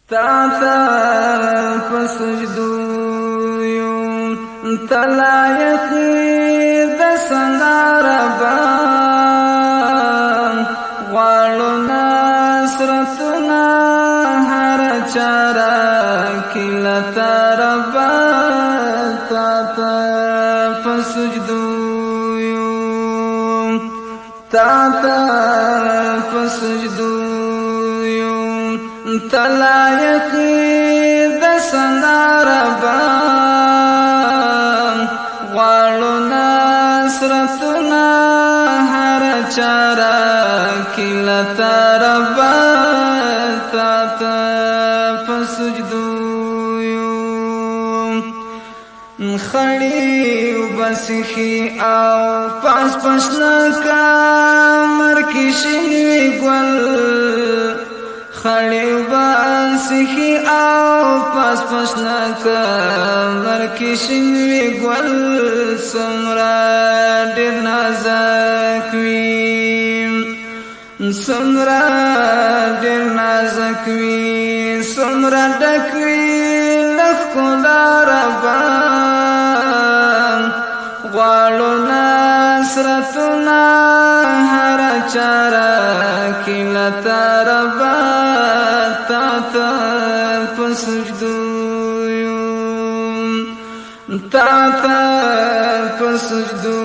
تا تا پسجدو یو تلایق د سنار بان غواړو نصرتنا هر چارا کله تربا تا تا پسجدو یو تا تا پسجدو تلایق د سنار بان غواړو نصرتنا هر چارا کله تربا تا تا پسجدو خړی وبسخي او پاس پښنا کمر کې شنی ګل خړی وبسخي او پاس پښنا کمر کې شنی ګل سمرا ډېر نازک وي سمرا ډېر نازک وي سمرا ډک وي لخلار بان غواړو نصرتنا هر چارا کله تربا تا تا پسجدو تا تا پسجدو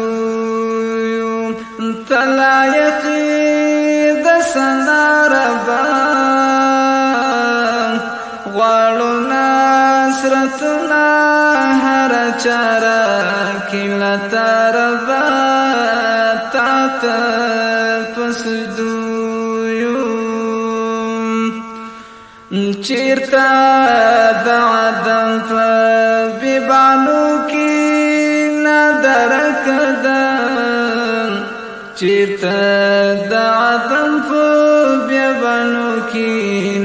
تلایق د سنار بان غواړو نصرتنا هر چارا کله تربا تا تا پسجدو چیرتا د عدم په بیبانو کې ندرکدم چیرتا د عدم په بیبانو کې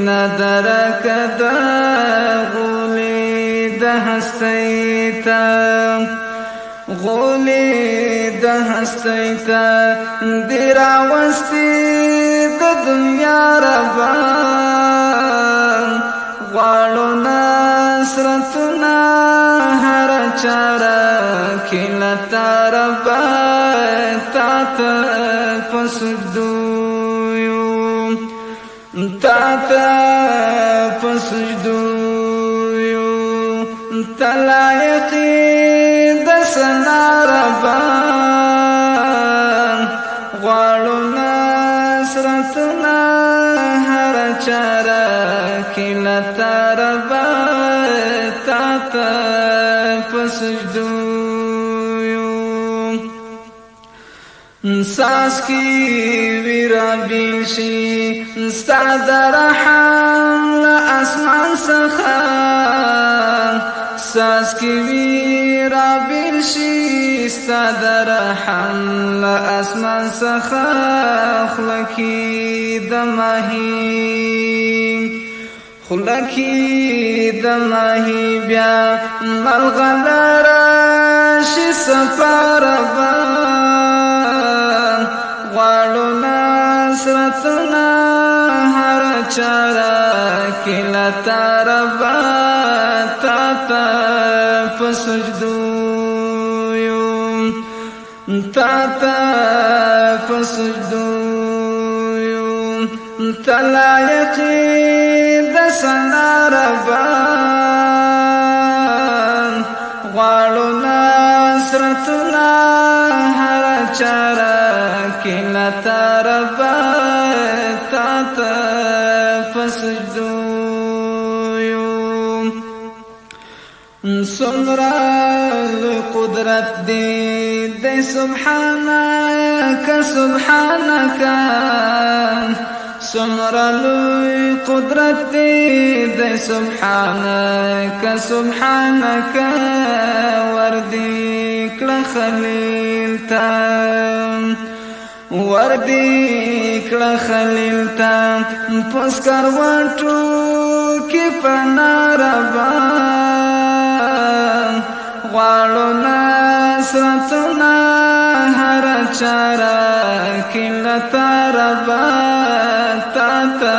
ندرکدم غولې د هستیتا غولې د هستیتا دیرا وستي د دنیا ربا غواړو نصرتنا هر چارا کله تربا تا تا پسجدو تا تا پسجدو تلایق د سنار بان غواړو نصرتنا هر چارا کله تربا تا تا پسجدو ساس کی ویرا بیشی ستاد رحم لاسمان سخا ساس کی ویرا بیشی ستاد رحم لاسمان سخا خلکی دماهی خلکی دماهی بیا ملغلر شي سفر غواړو نصرتنا هر چارا کله تربا تا تا پسجدو تا تا پسجدو تلایق د سنار بان غواړو نصرتنا هر چارا کله تربا تا تا پسجدو سمرا قدرت دی سبحانك سبحانك سمرا قدرت دی سبحانك سبحانك وردی کړه خلیل تا وردی کړه خلیل تا پس کاروانټو کې پناربا غواړو نصرتنا هر چارا کله تربا تا تا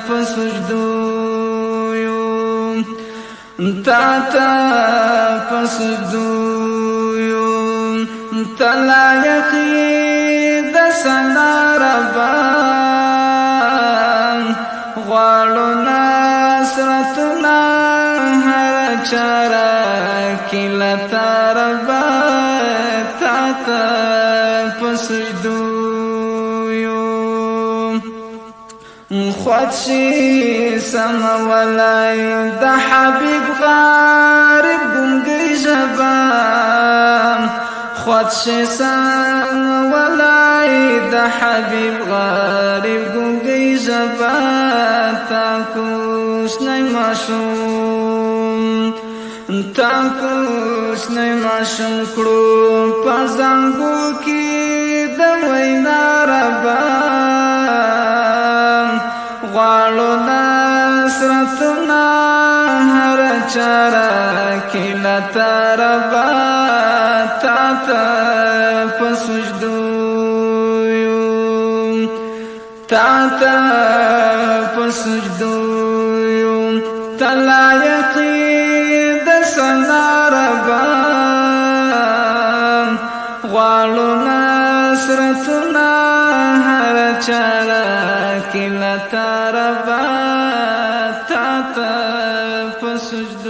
فسجدو تا تا پسجدو یو تلا یقید سنا ربا غواړو نصرتنا هر چارا کلا تربا تا تا پسجدو خودشي سما ولای د حبیب غارب ګونګي جبا خودشي سما ولای د حبیب غارب ګونګي جبا تا کوش نه ماشوم تا کوش نه ماشوم کړو پزنګو کې د وینا ربا غواړو نصرتنا هر چارا کلا تربا تا تا پسجدو تا تا پسجدو تلا یقید سنا ربا غواړو نصرتنا هر چارا کلا تربا تا تا پسجدو